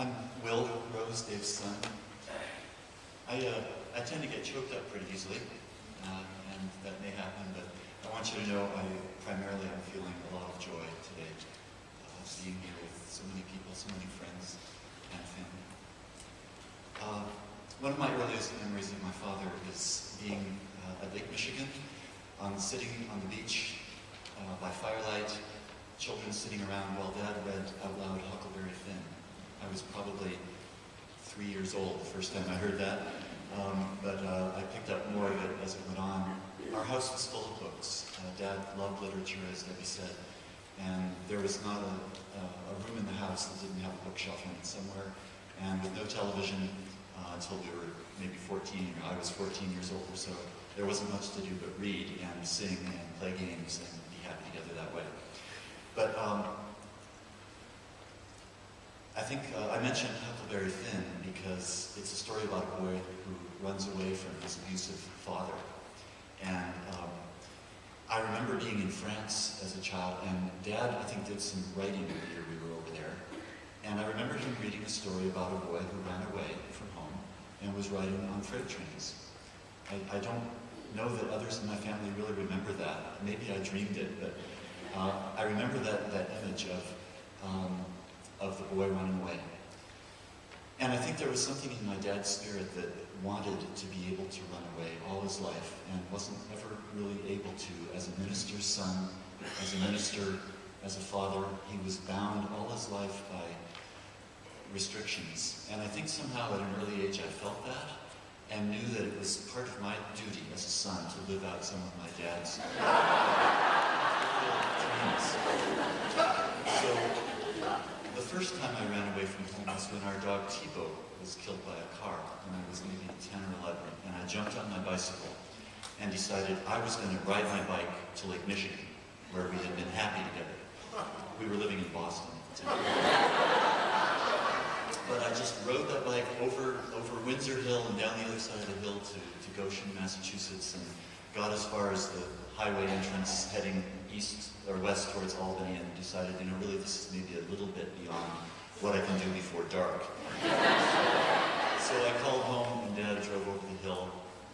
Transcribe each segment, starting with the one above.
I'm Will Rose, Dave's son. I tend to get choked up pretty easily, and that may happen, but I want you to know primarily I'm feeling a lot of joy today, being here with so many people, so many friends and family. One of my earliest memories of my father is being at Lake Michigan, sitting on the beach by firelight, children sitting around while Dad read out loud Huckleberry Finn. I was probably 3 years old the first time I heard that, but I picked up more of it as it went on. Our house was full of books. Dad loved literature, as Debbie said, and there was not a room in the house that didn't have a bookshelf in it somewhere, and with no television until we were maybe 14, or I was 14 years old or so, there wasn't much to do but read and sing and play games and be happy together that way. But I think I mentioned Huckleberry Finn because it's a story about a boy who runs away from his abusive father. And I remember being in France as a child, and Dad, I think, did some writing the year we were over there. And I remember him reading a story about a boy who ran away from home and was riding on freight trains. I don't know that others in my family really remember that. Maybe I dreamed it, but I remember that image of the boy running away. And I think there was something in my dad's spirit that wanted to be able to run away all his life and wasn't ever really able to. As a minister's son, as a minister, as a father, he was bound all his life by restrictions. And I think somehow at an early age I felt that and knew that it was part of my duty as a son to live out some of my dad's dreams. So the first time I ran away from home was when our dog Tebow was killed by a car when I was maybe 10 or 11, and I jumped on my bicycle and decided I was going to ride my bike to Lake Michigan, where we had been happy together. We were living in Boston at the time. But I just rode that bike over Windsor Hill and down the other side of the hill to Goshen, Massachusetts, and got as far as the highway entrance heading east or west towards Albany, and decided, really this is maybe a little bit beyond what I can do before dark. So I called home, and Dad drove over the hill,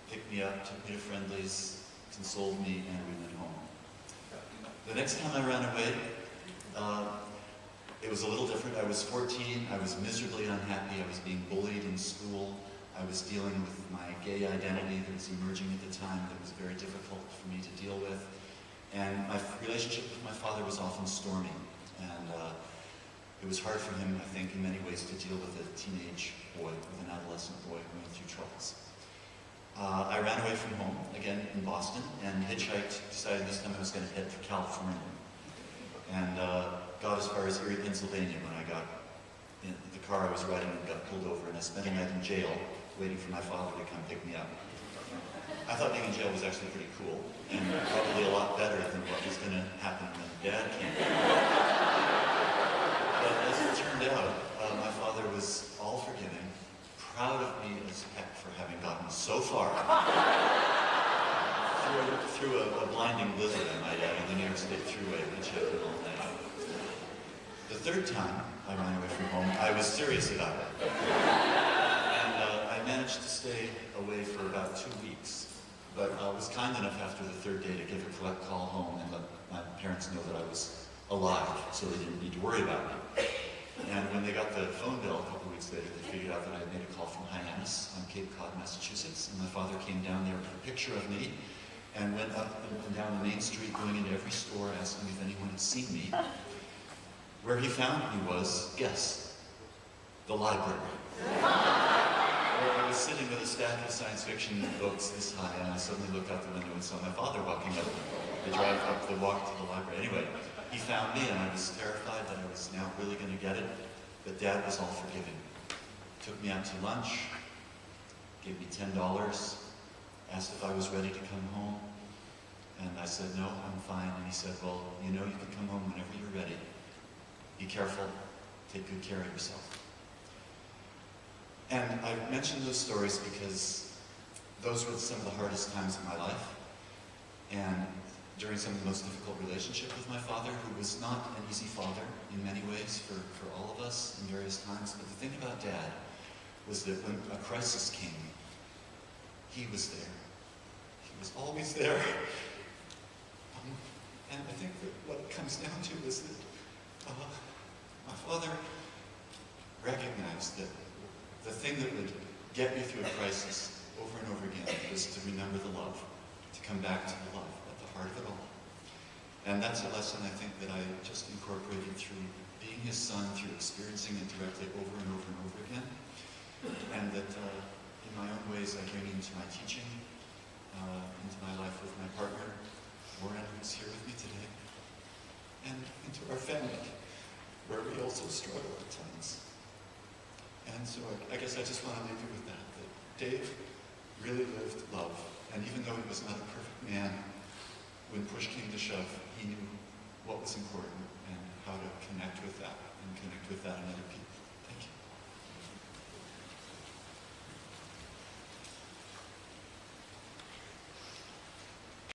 picked me up, took me to Friendly's, consoled me, and we went home. The next time I ran away, it was a little different. I was 14, I was miserably unhappy, I was being bullied in school, I was dealing with my gay identity that was emerging at the time that was very difficult for me to deal with. And my relationship with my father was often stormy, and it was hard for him, I think, in many ways to deal with a teenage boy, with an adolescent boy going through troubles. I ran away from home, again in Boston, and hitchhiked, decided this time I was going to head for California. And got as far as Erie, Pennsylvania when I got in the car I was riding and got pulled over, and I spent a night in jail waiting for my father to come pick me up. I thought being in jail was actually pretty cool, and probably a lot better than what was going to happen when Dad came. But as it turned out, my father was all forgiving, proud of me as heck for having gotten so far. Through a blinding blizzard, I might add, on the New York State Thruway, which happened all night. The third time I ran away from home, I was serious about it. And I managed to stay away for about 2 weeks, but I was kind enough after the third day to give a collect call home and let my parents know that I was alive, so they didn't need to worry about me. And when they got the phone bill a couple of weeks later, they figured out that I had made a call from Hyannis on Cape Cod, Massachusetts, and my father came down there with a picture of me and went up and down the main street, going into every store, asking if anyone had seen me. Where he found me was, guess, the library. Where I was sitting with a stack of science fiction books this high, and I suddenly looked out the window and saw my father walking up the drive up the walk to the library. Anyway, he found me, and I was terrified that I was now really going to get it, but Dad was all forgiving. Took me out to lunch, gave me $10, asked if I was ready to come home, and I said, no, I'm fine. And he said, well, you can come home whenever you're ready. Be careful, take good care of yourself. And I mention those stories because those were some of the hardest times of my life, and during some of the most difficult relationship with my father, who was not an easy father in many ways for all of us in various times. But the thing about Dad was that when a crisis came, he was there. He was always there. And I think that what it comes down to is that my father recognized that the thing that would get you through a crisis over and over again was to remember the love, to come back to the love at the heart of it all. And that's a lesson I think that I just incorporated through being his son, through experiencing it directly over and over and over again. And that in my own ways I bring into my teaching, into my life with my partner, Warren, who's here with me today, and into our family, where we also struggle at times. And so I guess I just want to leave you with that Dave really lived love. And even though he was not a perfect man, when push came to shove, he knew what was important and how to connect with that, and connect with that in other people.